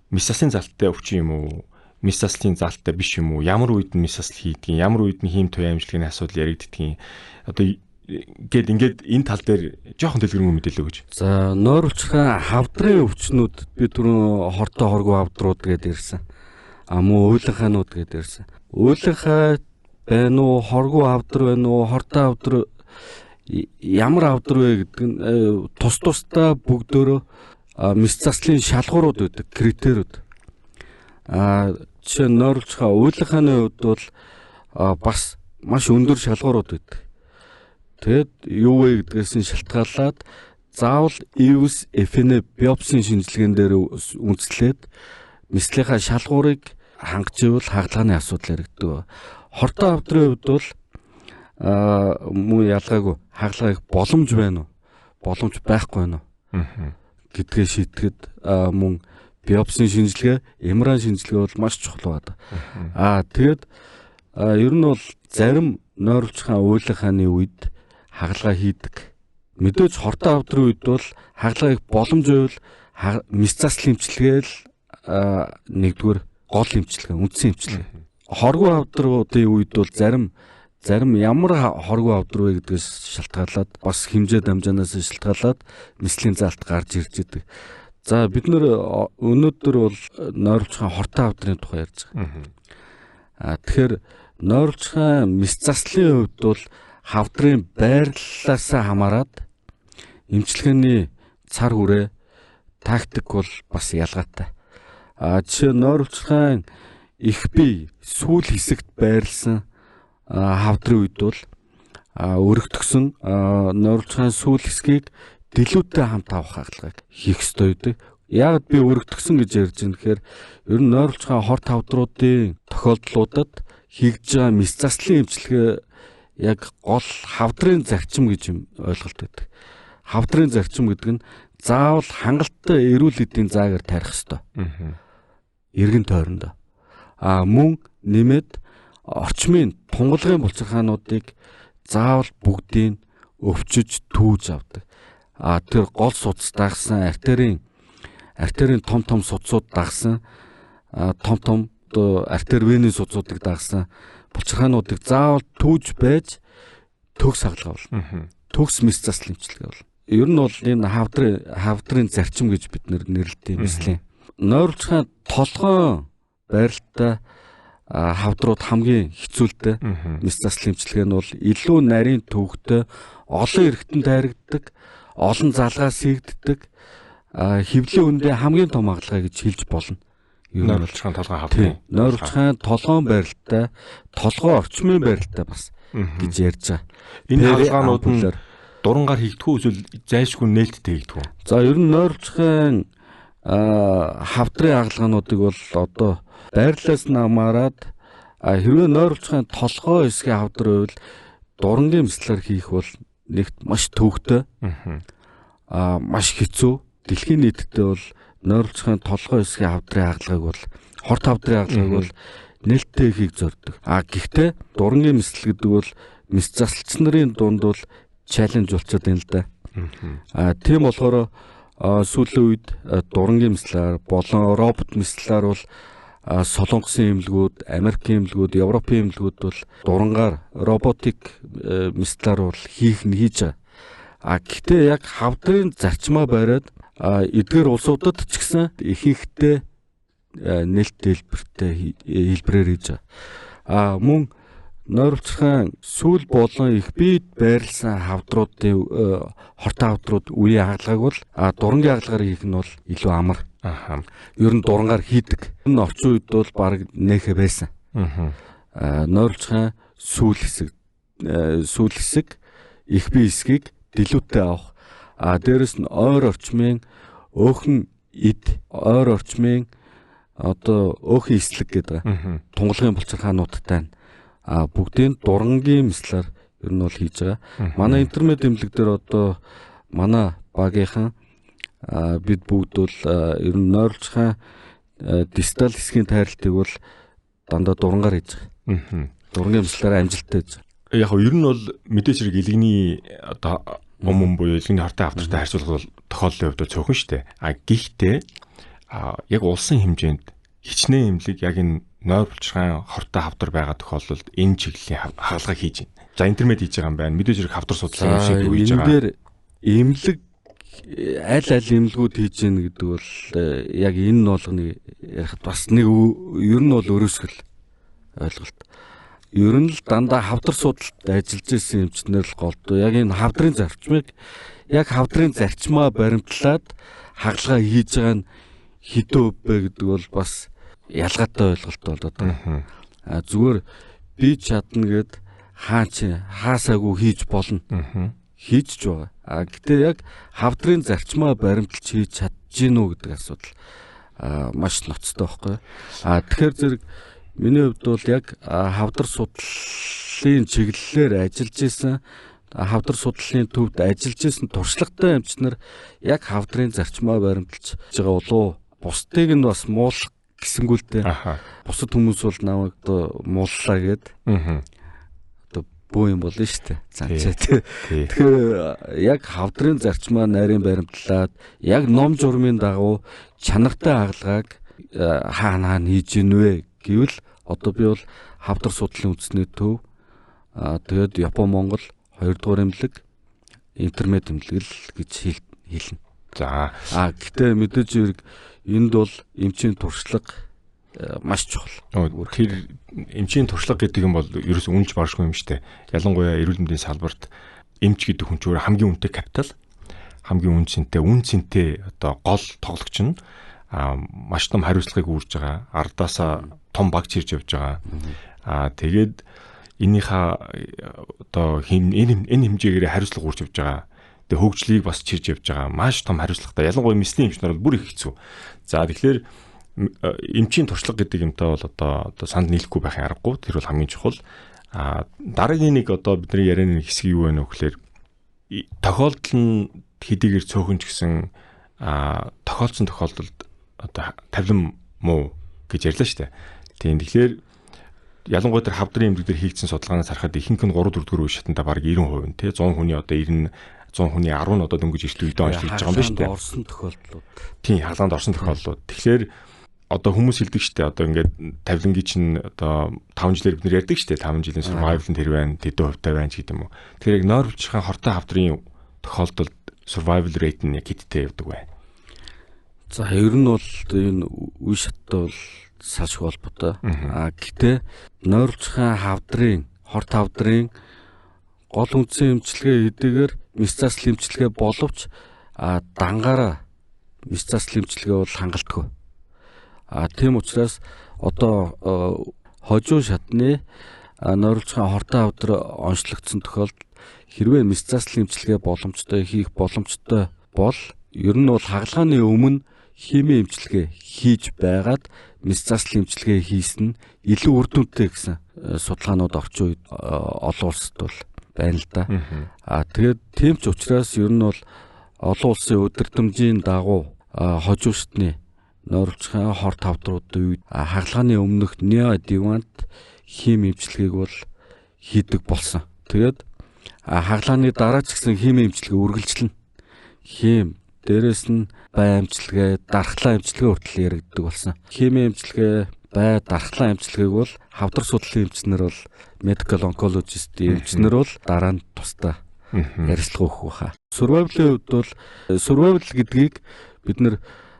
мис заслын залттай өвчин юм уу? Мис заслын залттай биш юм уу? Ямар үед нь мис засал хийдгийг, ямар үед нь хийм туяа эмчилгээний асуудал яригддгийг. Одоо ингээд энэ тал дээр жоохон дэлгэрэнгүй мэдээлэл өгөөч. За нойрволцохын хавдрын өвчнүүд би түрүүн хортой хоргүй хавдрууд гэдээ ирсэн. Мөн уйланхаанууд гэдээ ирсэн. Уйланхаа байна уу, хоргүй хавдар байна уу, хортой хавдар ямар хавдар вэ гэдэг нь тус тусдаа бүгдөө мис заслын шалгуурууд байдаг, критериуд. Жишээ нь нойрволцохын уйланхааны хувьд бол бас маш өндөр шалгуурууд байдаг. Тэгэд юу вэ гэдгээс нь шалтгаалаад заавал EVS FNA биопсийн шинжилгээнд дээр үндэслээд мислийнхаа шалгуурыг хангаж ивэл хагалгааны асуудал яригддаг. Хортой хавдрын хувьд бол мөн ялгаагүй хагалгаа их боломж байна уу? Боломж байхгүй байна уу? Гэдгээ шийдэхэд мөн биопсийн шинжилгээ, эмрайн шинжилгээ бол маш чухал байна. Тэгэд ер нь бол зарим нойрволцохын уйланхааны үед хагалгаа хийдэг. Мэдээж хортой хавдрын үед бол хагалгаа их боломж байвал мис заслын эмчилгээ л нэгдүгээр гол эмчилгээ, үндсэн эмчилгээ. Хоргүй хавдруудын үед бол зарим ямар хоргүй хавдар вэ гэдгээс шалтгаалаад бас хэмжээ дамжаанаас шалтгаалаад мислийн залт гарч ирж идэг. За бид нөр өнөөдөр бол нойрволцохын хортой хавдрын тухай ярьж байгаа. Тэгэхээр нойролцохын мэс заслын хувьд бол хавдрын байрлалаас хамаарат эмчилгээний цар хүрээ тактик бол бас ялгаатай. Жишээ нь нойролцохын их бие сүүл хэсэгт байрласан хавдрын үед бол өргөтгсөн нойролцохын сүүл хэсгийг дэлгүүртэй хамт авах хаалгыг хийх ёстой байдаг. Яг би өргөтгсөн гэж ярьж байна гэхээр ер нь нойролцохын хорт хавдруудын тохиолдлуудад хийгдэж байгаа мэс заслын эмчилгээ яг гол хавдрын зарчим гэж юм ойлголт байдаг. Хавдрын зарчим гэдэг нь заавал хангалттай эрүүл эдийн заагаар тарих ёстой. Эргэн тойрондоо. Мөн нэмээд орчмын тунгалгын булчирхаануудыг заавал бүгдийг өвчөж түүж авдаг. Тэр гол судас дагсан артерийн том судсууд дагсан том артер венийн судсуудыг дагсан булчирхаануудыг заавал түүж байж төгс хагалгавал. Төгс мэс заслын эмчилгээ бол. Ер нь бол энэ хавдрын зарчим гэж бид нэрлэдэг юм эсвэл нойролцохын толгойн байралтай хавдрууд хамгийн хэцүүлтэй мэс заслын эмчилгээ нь бол илүү нарийн төвөгтэй олон эргэтэн дайрагддаг, олон залгаа сэгддэг, хөвлийн үндэ хамгийн том хагалгаа гэж хэлж болно. Нойролцохын толгойн хавдрын. Нойролцохын толгойн байралтай, толгой орчмын байралтай бас гэж ярьж байгаа. Энэ хаалгаанууд нь дурангаар хийгдэх үү эсвэл зайлшгүй нээлттэй хийгдэх үү? За ер нь нойролцохын хавдрын хаалгаануудыг бол одоо байрлалаас нь хамаарат хэрвээ нойролцохын толгой хэсгийн хавдар байвал дурангийн мэслэр хийх бол нэгт маш төвөгтэй, маш хэцүү. Дэлхийн нийтэд бол нойролцохын толгой хэсгийн хавдрын хаалгыг бол хорт хавдрын хаалгыг бол нээлттэй хийх зорддог. Гэхдээ дурангийн мэсэл гэдэг бол мэс засалч нарын дунд бол чаленж болчиход байна л да. Тийм болохоор сүүлийн үед дурангийн мэслэр болон робот мэслэр бол Солонгосын эмнэлгүүд, Америкийн эмнэлгүүд, Европын эмнэлгүүд бол дурангаар роботик мэслэр бол хийж байгаа. Гэхдээ яг хавдрын зарчмаа бариад эдгээр улсуудад ч гэсэн ихэнхдээ нээлттэй хэлбэрээр хийж байгаа. Мөн нойролцохын сүүл болон их биед байрласан хавдруудын хортой хавдрууд үеийн хаалгааг бол дурангийн хаалгаар хийх нь бол илүү амар. Ер нь дурангаар хийдэг. Энэ орчин үед бол баг нэхэ байсан. Нойролцохын сүүл хэсэг их бие хэсгийг дэлгүүртэй авах. Дээрэс нь ойр орчмын өөхөн эд, ойр орчмын одоо өөхөн эслэг гэдэг тунгалгын булчирхаануудтай бүгдийн дурангийн мэслэр ер нь бол хийж байгаа. Манай интернет эмнэлэг дээр одоо манай багийнхан бид бүгд бол ер нь нойролцохын дистал хэсгийн тайралтыг бол дандаа дурангаар хийж байгаа. Дурангийн мэслэр амжилттай хийж байгаа. Яг нь ер нь бол мэдээж хэрэг илгэний одоо буюу илгэний хортой хавдртай харьцуулах бол тохиоллын хувьд цөөхөн шүү дээ. Гэхдээ яг улсын хэмжээнд хичнээн эмнэлэг яг энэ нойролцохын хортой хавдар байгаа тохиолдолд энэ чиглэлийн хаалгаа хийж байна. За интернет хийж байгаа юм байна. Мэдээж хэрэг хавдар судлалын эмчилгээ хийж байгаа. Энэ дээр эмнэлэг аль эмнэлгүүд хийж гин гэдэг бол яг энэ нь болгоны ярихад бас нэг ер нь бол өрөөсгөл ойлголт. Ер нь л дандаа хавдар судалт ажиллаж исэн эмчнэр л голдуу. Яг энэ хавдрын зарчмыг яг хавдрын зарчмаа баримтлаад хаалгаа хийж байгаа нь хэдэн хувь бэ гэдэг бол бас ялгаатай ойлголт болоод байна. Зүгээр би чадна гэд хаасаагүй хийж болно. Хийж ч байгаа. Гэтээ яг хавдрын зарчмаа баримтлж хийж чадж гинүү гэдэг асуудал маш ноцтой байхгүй. Тэгэхээр зэрэг миний хувьд бол яг хавдар судлалын чиглэлээр ажиллаж исэн, хавдар судлалын төвд ажиллаж исэн туршлагатай эмчнэр яг хавдрын зарчмаа баримтлж байгаа болов. Бусдыг нь бас муулах гэсэнгүүлтэй. Бусад хүмүүс бол намайг одоо мууллаа гэд. Одоо бөө юм болно шүү дээ. Занчаа. Тэгэхээр яг хавдрын зарчмаа нарийн баримтлаад яг ном журмын дагуу чанартай хаалгааг хаана хийж гинвэ гэвэл одоо би бол хавдар судлалын үндэсний төв тэгээд Япон Монгол 2 дугаар эмнэлэг интернет эмнэлэг гэж хэлнэ. За гэтээ мэдээж хэрэг энд бол эмчийн туршлага маш чухал. Тэр эмчийн туршлага гэдэг юм бол ерөөс үнэлж баршгүй юм штэ. Ялангуяа эрүүл мэндийн салбарт эмч гэдэг хүн чинь хамгийн үнэтэй капитал, хамгийн үн цэнтэй одоо гол тоглогч нь маш том хариуцлагыг үүрж байгаа. Ардаасаа том баг чирж явж байгаа. Тэгээд энийхээ одоо энэ хэмжээгээр хариуцлага үүрж явж байгаа. Тэгээд хөгжлийг бас чирж явж байгаа. Маш том хариуцлагатай. Ялангуяа мэслийн эмч нар бол бүр их хэцүү. За тэгэхээр эмчийн туршлага гэдэг юмтай бол одоо санд нийлэхгүй байхын аргагүй. Тэр бол хамгийн чухал. Дараагийн нэг одоо бидний ярианы нэг хэсэг юу вэ нөхлөөр тохиолдол нь хэдийгээр цөөхөн ч гэсэн тохиолдсон тохиолдолд одоо тавилан муу гэж ярьлаа шүү дээ. Тийм тэгэхээр ялангуяа тэр хавдрын эмнэлэг дээр хийгдсэн судалгаанаас харахад ихэнх нь 3 4 дэх шатанда бараг 90% тий 100 хүний одоо 100 хүний 10 нь одоо дөнгөж ирт үедээ онцлж байгаа юм байна шүү дээ. Орсон тохиолдлууд. Тийм хаалганд орсон тохиолдлууд. Тэгэхээр одоо хүмүүс хэлдэг шүү дээ. Одоо ингээд тавилангийн чинь одоо 5 жилээр бид нэр ярьдаг шүү дээ. 5 жилийн survival нь тэр байна, тэдэн хувьтай байна ч гэдэг юм уу. Тэгэхээр яг нойролцохын хортой хавдрын тохиолдолд survival rate нь хиттэй явдаг бай. За ер нь бол энэ үе шаттай бол салшгүй холбоотой. Гэхдээ нойролцохын хавдрын, хорт хавдрын гол үндсэн эмчилгээ хэдийгээр месцасл эмчилгээ боловч дангаараа месцасл эмчилгээ бол хангалтгүй. Тийм учраас одоо хожуу шатны нойролцохын хортой хавдар онцлогдсон тохиолдолд хэрвээ месцасл эмчилгээ боломжтой хийх боломжтой бол ер нь бол хагалгааны өмнө хими эмчилгээ хийж байгаад месцасл эмчилгээ хийсэн нь илүү үр дүнтэй гэсэн судалгаанууд орчин үед олон улсад бол байна л да. Тэгээд тийм ч учраас ер нь бол олон улсын удирдамжийн дагуу хожуу шатны нойролцохын хорт хавдруудын үед хагалгааны өмнөх неоадъювант хими эмчилгээг бол хийдэг болсон. Тэгээд хагалгааны дараа ч гэсэн хими эмчилгээ үргэлжлэнэ. Хим дээрэс нь бай эмчилгээ, дархлаа эмчилгээ хүртэл яригддаг болсон. Хими эмчилгээ, бай, дархлаа эмчилгээг бол хавдар судлалын эмчнэр бол medical oncologist эмчнэр бол дараа нь тусдаа ярилцлага өгөх байхаа. Survival-ийн хувьд бол survival гэдгийг бид нэр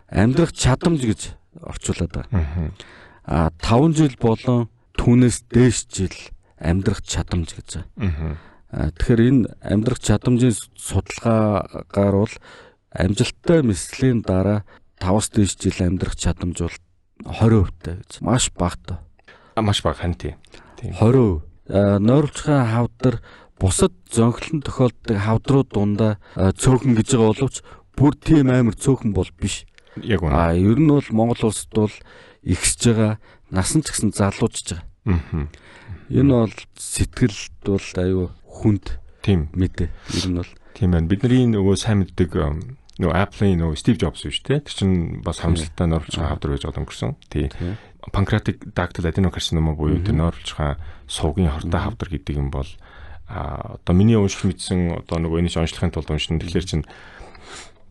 амьдрах чадамж гэж орчуулад байгаа. 5 жил болон түүнээс дээш жил амьдрах чадамж гэж байгаа. Тэгэхээр энэ амьдрах чадамжийн судалгаагаар бол амжилттай мэслийн дараа 5-аас дээш жил амьдрах чадамж бол 20% гэж маш бага. Маш бага хан тийм. 20%. Нойролцохын хавдар бусад зөнхлөн тохиолддог хавдрууд дундаа цөөхөн гэж байгаа боловч бүр тийм амар цөөхөн бол биш. Яг үнэ. Ер нь бол Монгол улсад бол ихсэж байгаа, насан ч гэсэн залуужж байгаа. Энэ бол сэтгэлд бол аюу хүнд тийм мэдээ. Ер нь бол тийм байна. Бидний нөгөө сайн мэддэг нөгөө Apple-ийн нөгөө Steve Jobs биш үү? Тэр чинь бас хамсалтай нойролцохын хавдар байж байгаа өнгөрсөн. Тийм. Pancreatic ductal adenocarcinoma буюу тэр нойролцохын сувгийн хортой хавдар гэдэг юм бол одоо миний уншиж мэдсэн одоо нөгөө энэ онцлохын тулд уншин тэгэхээр чинь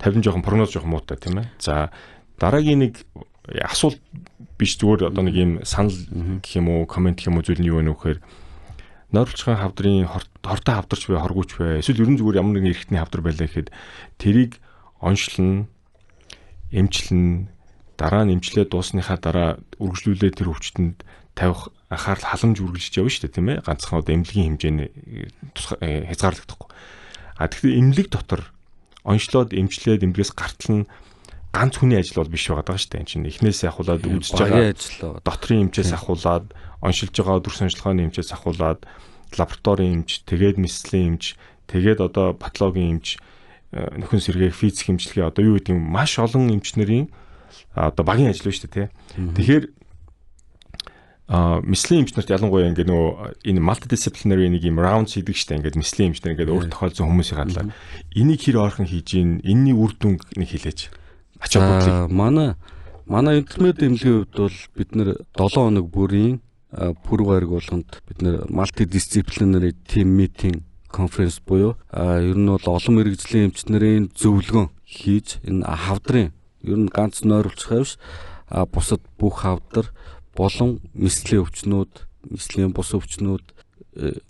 50 жоохон прогноз жоохон муутай тийм ээ. За дараагийн нэг асуулт биш зүгээр одоо нэг юм санал гэх юм уу, комент гэх юм уу зүйл нь юу вэ нөхөр нойролцохын хавдрын хортой хавдарч бай, хоргууч бай. Эсвэл ерөн зүгээр ямар нэгэн эрхтний хавдар байлаа гэхэд тэрийг онцлно, эмчилнэ, дараа нь эмчлээ дуусныхаа дараа үргэлжлүүлээ тэр өвчтөнд тавих анхаарал халамж үргэлжлэж явна шүү дээ тийм ээ. Ганцхан одоо эмнэлгийн хэмжээний хязгаарлагдахгүй. Тэгэхээр эмнэлэг дотор онцлоод эмчлээд эмнэлгээс гартал нь ганц хүний ажил бол биш байгаа шүү дээ. Энэ чинь эхнээсээ ахуулаад үзэж байгаа дотрын эмчээс ахуулаад оншилж байгаа дүр сонжлогооны эмчээс ахуулаад лабораторийн эмч, тэгээд мэслийн эмч, тэгээд одоо патологийн эмч, нөхөн сэргээх физик эмчилгээ одоо юу гэдэг юм маш олон эмчнэрийн одоо багийн ажил байна шүү дээ тий. Тэгэхээр мэслийн эмчнэрт ялангуяа ингээ нөгөө энэ multidisciplinary нэг юм round хийдэг шүү дээ. Ингээд мэслийн эмчнэр ингээд өөр тохиолдсон хүмүүсийн хадлаа. Энийг хэр ойрхон хийж ийн, энэний үр дүнг нэг хэлээч. Ачаа манай интернет эмнэлгийн хувьд бол бид нэр 7 хоног бүрийн пүрэв гараг болгонд бид нэр multidisciplinary team meeting conference буюу ер нь бол олон мэргэжлийн эмчнэрийн зөвлөгөө хийж энэ хавдрын ер нь ганц нойролцох авш бусад бүх хавдар болон мэслийн өвчнүүд, мэслийн бус өвчнүүд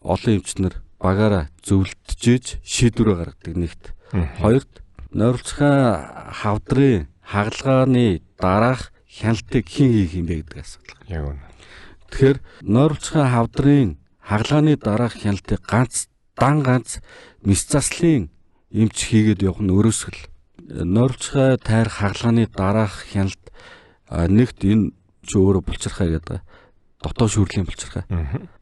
олон эмчнэр багаараа зөвлөдөж шийдвэрээ гаргадаг нэгт. Хоёрт нойролцохын хавдрын хагалгааны дараах хяналтыг хэн хийх юм бэ гэдэг асуудал. Яг үнэ. Тэгэхээр нойролцохын хавдрын хагалгааны дараах хяналтыг ганц мис заслын эмч хийгээд явах нь өрөөсгөл. Нойролцохын тайрах хагалгааны дараах хяналт нэгт энэ ч өөрөө булчирхай гэдэг дотоод шүүрлийн булчирхай.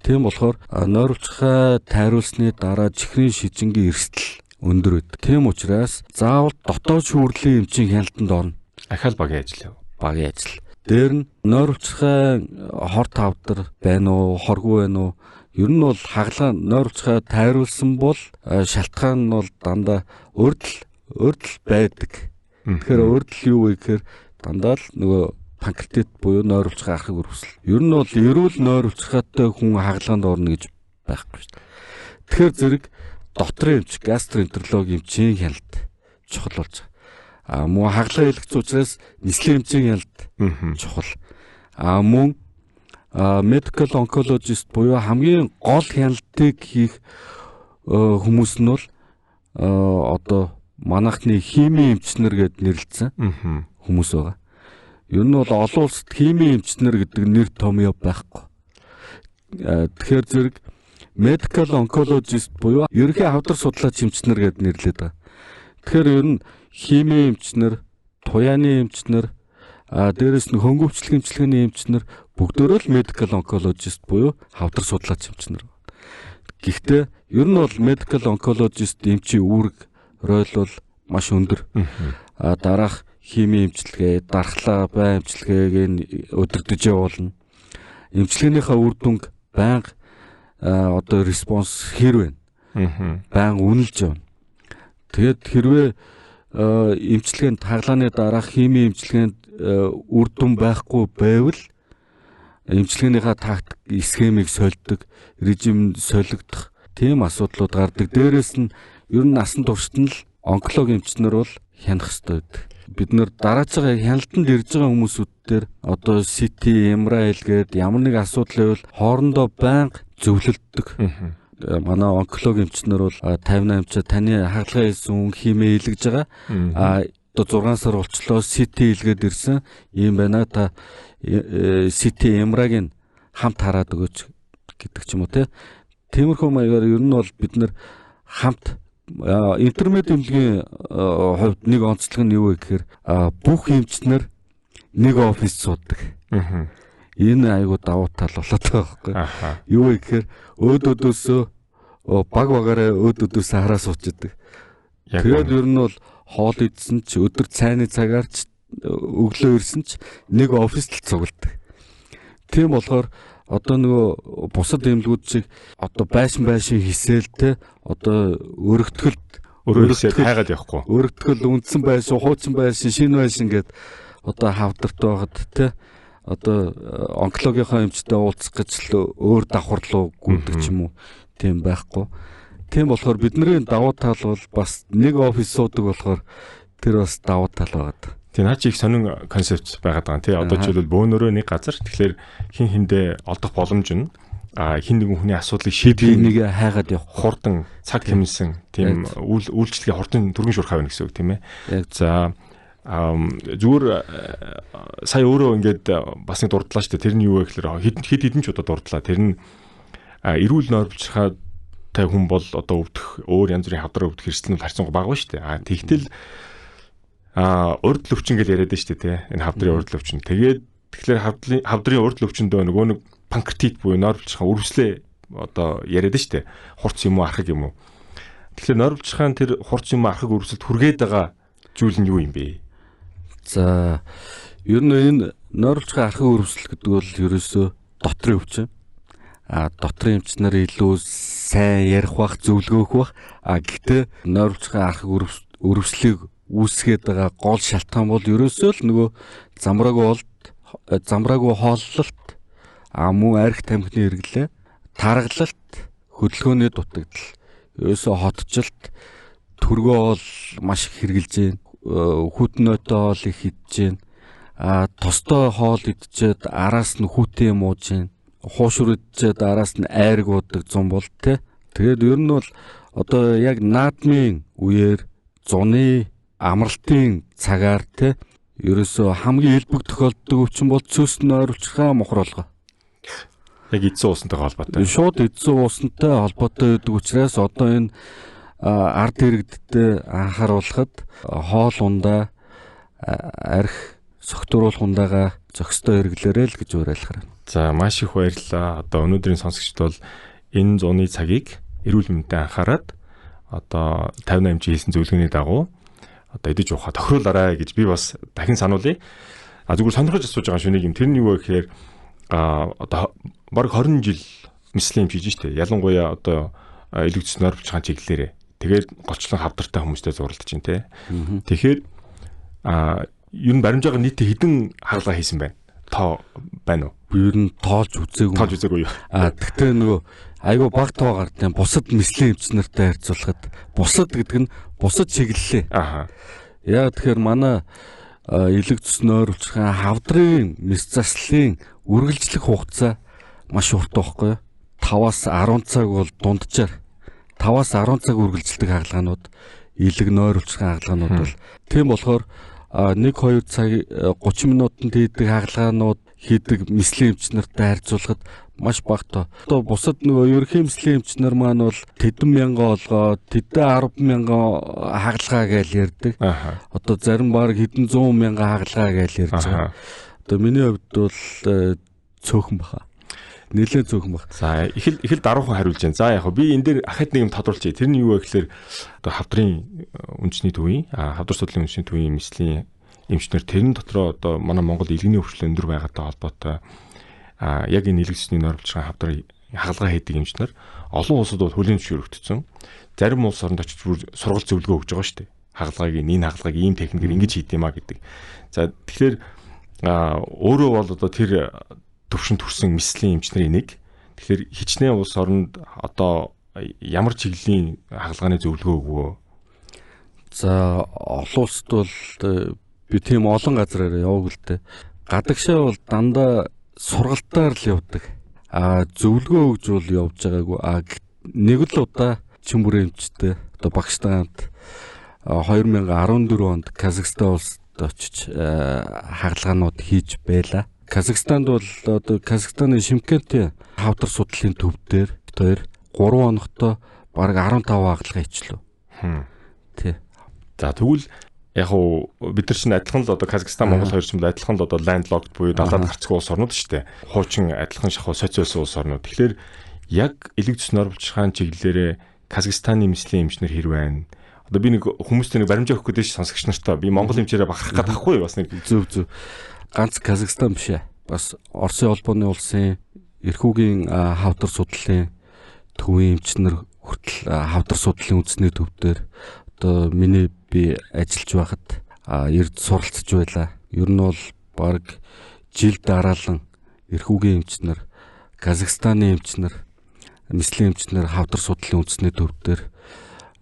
Тийм болохоор нойролцохын тайруулсны дараа чихрийн шижингийн эрсдэл өндөр байдаг. Тийм учраас заавал дотоод шүүрлийн эмчийн хяналтанд орно. Ахаал багийн ажил. Багийн ажил. Дээр нь нойролцохын хор тавдар байна уу, хоргүй байна уу? Ер нь бол хагалгаа нойролцохоо тайруулсан бол шалтгаан нь бол дандаа өрдөл байдаг. Тэгэхээр өрдөл юу вэ гэхээр дандаа л нөгөө панкреатит буюу нойролцохын архаг өрөвсөл. Ер нь бол эрүүл нойролцохотой хүн хагалгаанд орно гэж байхгүй шүү дээ. Тэгэхээр зэрэг дотрын эмч, гастроэнтерологи эмчийн хяналт чухал болж байгаа. Мөн хагалгаа хэлэгц учраас нислэг эмчийн хяналт чухал. Мөн medical oncologist буюу хамгийн гол хяналтыг хийх хүмүүс нь бол одоо манайхны химийн эмчнэр гэд нэрлэсэн хүмүүс байгаа. Ер нь бол олон улсад химийн эмчнэр гэдэг нэр томьёо байхгүй. Тэгэхээр зэрэг medical oncologist буюу ерөнхий хавдар судлаач эмчнэр гэд нэрлэдэг байгаа. Тэгэхээр ер нь химийн эмчнэр, туяаны эмчнэр, дээрэс нь хөнгөвчлөг эмчилгээний эмчнэр бүгдөө л medical oncologist буюу хавдар судлаач эмчнэр. Гэхдээ ер нь бол medical oncologist эмчийн үүрэг роль бол маш өндөр. Дараах химийн эмчилгээ, дархлаа, бай эмчилгээг өдөрдөж явуулна. Эмчилгээнийхээ үр дүнг байнга одоо респонс хэр байна. Байнга үнэлж явна. Тэгээд хэрвээ эмчилгээнд хагалгааны дараах химийн эмчилгээнд үр дүн байхгүй байвал эмчилгээнийхээ тактик, схемийг сольдог, режим солигдох тийм асуудлууд гардаг. Дээрээс нь ер нь насан туршид нь л онкологи эмчнэр бол хянах хэрэгтэй байдаг. Бид нэр дараацгаа хяналтанд ирж байгаа хүмүүсүүд дээр одоо CT, MRI гээд ямар нэг асуудал байвал хоорондоо байнга зөвлөлддөг. Манай онкологи эмчнэр бол 50 эмчээ таны хагалгаа хийсэн химээ илгэж байгаа. Одоо 6 сар болчлоо CT илгээд ирсэн. Ийм байна та CT MRI-г хамт хараад өгөөч гэдэг ч юм уу те. Тиймэрхүү маягаар ер нь бол бид нэр хамт интернет эмнэлгийн хувьд нэг онцлог нь юу вэ гэхээр бүх эмчнэр нэг офис суудаг. Энэ айгуу давуу тал болоод байгаа байхгүй. Юу вэ гэхээр өөдөөсөө баг багаараа өөдөөсөө хараа суучдаг. Тэгээд ер нь бол хоол идсэн ч өдөр цайны цагаар ч өглөө ирсэн ч нэг офист л цугладаг. Тийм болохоор одоо нөгөө бусад эмнэлгүүд шиг одоо байшин хийсэл те одоо өөрөгдөлд хайгаад явахгүй. Өөрөгдөл үндсэн байшин, хуучин байшин, шинэ байшин гэд одоо хавдарт байгаад те одоо онкологийнхаа эмчтэй уулзах гэж л өөр давхарлуу гүйдэг ч юм уу тийм байхгүй. Тийм болохоор бидний давуу тал бол бас нэг офис суудаг болохоор тэр бас давуу тал байгаа. Тийм наа чи их сонин концепт байгаад байгаа. Тий одоо жишээлбэл бөөнөрөө нэг газар тэгэхээр хин хиндэ олдох боломж нь хин нэгэн хүний асуудлыг шийдэх нэг хайгаад явах хурдан цаг хэмнэсэн тийм үйлчлэгээ хурдан түргэн шуурхай байна гэсэн үг тийм ээ. За зүгээр сая өөрөө ингээд бас нэг дурдлаа шүү дээ. Тэр нь юу вэ гэхээр хэд ч удаа дурдлаа. Тэр нь эрүүл нойролцохоо тай хүн бол одоо өвдөх өөр янз бүрийн хавдраа өвдөх хэрэгсэл нь харьцангуй бага шүү дээ. Тэгтэл урд л өвчин гэж яриад байна шүү дээ тий. Энэ хавдрын урд л өвчин. Тэгэхээр хавдрын урд л өвчөндөө нөгөө нэг панкреатит буюу нойролцохын үрвслээ одоо яриад шүү дээ. Хурц юм уу архаг юм уу. Тэгэхээр нойролцохын тэр хурц юм архаг үрвсэлд хүргээд байгаа зүйл нь юу юм бэ? За ер нь энэ нойролцохын архаг үрвсэл гэдэг бол ерөөсөө дотрын өвчин. Дотрын эмчнэр илүү сайн ярих бах, зөвлөгөөх бах. Гэхдээ нойролцохын архаг үрвслийг үүсгээд байгаа гол шалтгаан бол ерөөсөө л нөгөө замбраагүй хооллолт, мөн арх тамхины хэрэглээ, таргалалт, хөдөлгөөний дутагдал, ерөөсөө хотчлт, төргөө бол маш их хэрэгжилж байна. Хүтэн нойтой хоол их идэж байна. Тостой хоол идчихэд араас нь хүүтэн юм ууж байна. Хуушур идчихэд араас нь айраг уудаг зам бол тэ. Тэгээд ер нь бол одоо яг наадмын үеэр зуны амралтын цагаар те ерөөсөө хамгийн элбэг тохиолддог өвчин бол цөс нойролцохоо мохролгоо. Яг эдсэн уусантай холбоотой. Шууд эдсэн уусантай холбоотой гэдэг учраас одоо энэ ард иргэдтэй анхааруулахад хоол ундаа арх согтууруулах ундаага зохистой хэрэглээрэй л гэж уриалахаар. За маш их баярлалаа. Одоо өнөөдрийн сонсогчд бол энэ зуны цагийг эрүүл мэндэд анхаарад одоо 58 хийсэн зөвлөгөөний дагуу одоо идэж ууха тохируулаарай гэж би бас дахин сануулъя. Зүгээр сонирхож асууж байгаа шүнийг юм. Тэр нь юу вэ гэхээр одоо баг 20 жил мислийн хийж штэ. Ялангуяа одоо элэгдсэн нойролцохын чиглэлээрээ. Тэгээд голчлон хавдартай хүмүүстэй зурлаж чинь те. Тэгэхээр ер нь баримжаагаар нийтээ хэдэн хагалгаа хийсэн байна? Тоо байна уу? Ер нь тоолж үзээгүй юу? Тэгтээ нөгөө айгүй баг тоо гардیں۔ Бусад мислийн эмчнэртэй харьцуулахад бусад гэдэг нь бусад чиглэлээ. Яа тэгэхээр манай элэгдсэн нойролцохын хавдрын мис заслын үргэлжлэх хугацаа маш урт байхгүй юу? 5-аас 10 цаг бол дунджаар 5-аас 10 цаг үргэлжилдэг хагалгаанууд элэг нойролцохын хагалгаанууд бол тийм болохоор 1-2 цаг 30 минутанд хийдэг хагалгаанууд хийдэг мислийн эмчнэртэй харьцуулахад маш багтаа. Одоо бусад нөгөө ерөнхий мислийн эмчнэр маань бол тэдэн мянган олгоо, тэдэн 10 мянган хагалгаа гэж ярьдаг. Одоо зарим баг хэдэн 100 мянган хагалгаа гэж ярьж байгаа. Одоо миний хувьд бол цөөхөн баха. Нэлээд цөөхөн бах. За их л даруухан хариулж байна. За яг би энэ дээр ахад нэг юм тодруулчих. Тэр нь юу вэ гэхээр одоо хавдрын үндэсний төвийн хавдар судлалын үндэсний төвийн мислийн эмчнэр тэрэн дотроо одоо манай Монгол иргэний хөгжил өндөр байгаатай холбоотой яг энэ элэгдсэний нойролцохын хавдар хагалгаа хийдэг эмчнэр олон улсад бол хүлээн зөвшөөрөгдсөн. Зарим улс оронд очиж сургалт зөвлөгөө өгж байгаа шүү дээ. Хагалгааг энэ хагалгааг ийм техникээр ингэж хийдэм а гэдэг. За тэгэхээр өөрөө бол одоо тэр төвшөнд хүрсэн мислийн эмчнэрийн нэг. Тэгэхээр хичнээн улс оронд одоо ямар чиглэлийн хагалгааны зөвлөгөө өгвөө? За олон улсад бол би тийм олон газраар яваг л дээ. Гадагшаа бол дандаа сургалтаар л явдаг. Зөвлөгөө өгж бол явж байгаагүй. Нэг л удаа Чимбүрэн эмчтэй одоо багштай хамт 2014 онд Казахстан улсад очиж хагалгаанууд хийж байла. Казахстанд бол одоо Казахстаны Шымкентийн хавдар судлалын төв дээр 3 хоногтой бараг 15 хагалгаа хийчлээ. Тий. За тэгвэл яг уу бид нар чинь адилхан л одоо Казахстан Монгол хоёр ч юм адилхан л одоо landlocked буюу далаад гарцгүй улс орнууд шүү дээ. Хуучин адилхан шахуу социалист улс орнууд. Тэгэхээр яг элэгдсэн нойролцохын чиглэлээрээ Казахстаны мислийн эмчнэр хэр байна? Одоо би нэг хүмүүстэй нэг баримжаа өгөх гэдэг сонсогч нартай би Монгол эмчээрээ бахарах гэдэг байхгүй бас нэг зөв. Ганц Казахстан биш ээ. Бас Оросын холбооны улсын эрхүүгийн хавдар судлалын төвийн эмчнэр хүртэл хавдар судлалын үндэсний төв дээр одоо миний би ажиллаж байхад эрд суралцж байла. Ер нь бол баг жил дараалан эрхүүгийн эмчнэр, Казахстаны эмчнэр, мислийн эмчнэр хавдар судлалын үндэсний төв дээр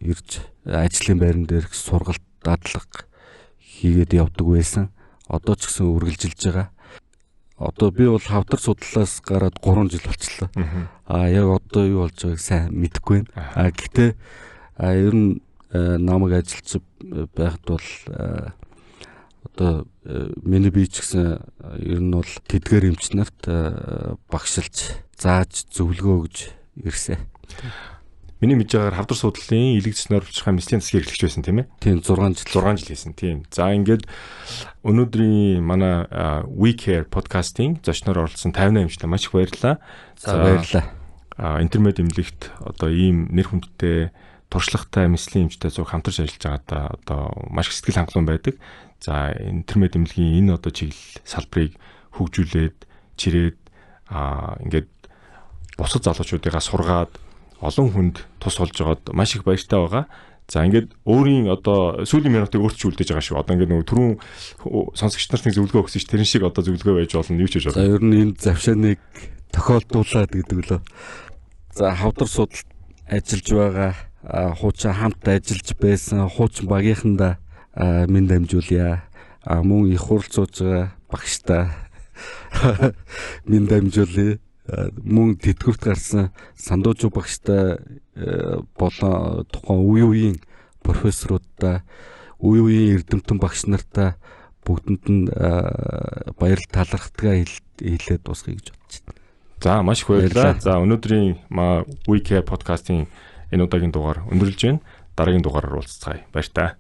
ирж ажлын байран дээр сургалт дадлага хийгээд явдаг байсан. Одоо ч гэсэн үргэлжилж байгаа. Одоо би бол хавдар судлалаас гараад 3 жил болчихлоо. Яг одоо юу болж байгааг сайн мэдэхгүй байна. Гэхдээ ер нь намайг ажиллаж байхад бол одоо миний бие ч гэсэн ер нь бол тэдгээр эмчнэрт багшилж зааж зөвлөгөө өгж ирсэн. Миний мэдж байгаагаар хавдар судлалын элэгдсэн нойролцохын мислийн засгийг эрхлэж байсан тийм ээ? Тийм 6 жил хийсэн тийм. За ингээд өнөөдрийн манай We Care подкастын зочноор оролцсон 58 эмчлээ маш их баярлалаа. За баярлалаа. Интермед эмнэлэгт одоо ийм нэр хүндтэй туршлагатай мислийн эмчтэй зуг хамтарч ажиллаж байгаадаа одоо маш их сэтгэл хангалуун байдаг. За интермед эмнэлгийн энэ одоо чиглэл салбарыг хөгжүүлээд чирээд ингээд бусад залуучуудыгаа сургаад олон хүнд тус болж байгаад маш их баяртай байгаа. За ингээд өөрийн одоо сүүлийн минутыг өөрчилж үлдээж байгаа шүү. Одоо ингээд нөгөө түрүүн сонсогч нарт нэг зөвлөгөө өгсөн ш тэрэн шиг одоо зөвлөгөө байж болно юу ч гэж байна. За ер нь энэ завшааныг тохиолдуулаад гэдэг лөө. За хавдар судалт ажиллаж байгаа хуучин хамт ажиллаж байсан хуучин багийнхандаа минь дамжуулъя. Мөн их хурл сууж байгаа багштай минь дамжуулъя. Мөн тэтгэврт гарсан сандуужуу багштай болон тухайн үе үеийн профессоруудаа, үе үеийн эрдэмтэн багш нартай бүгдэнд нь баярал талархтгаа хэлээд дуусгая гэж бодож байна. За маш их баярлалаа. За өнөөдрийн We Care podcast-ийн энэ удаагийн дугаар өндөрлж байна. Дараагийн дугаараар уулзцгаая. Баяр та.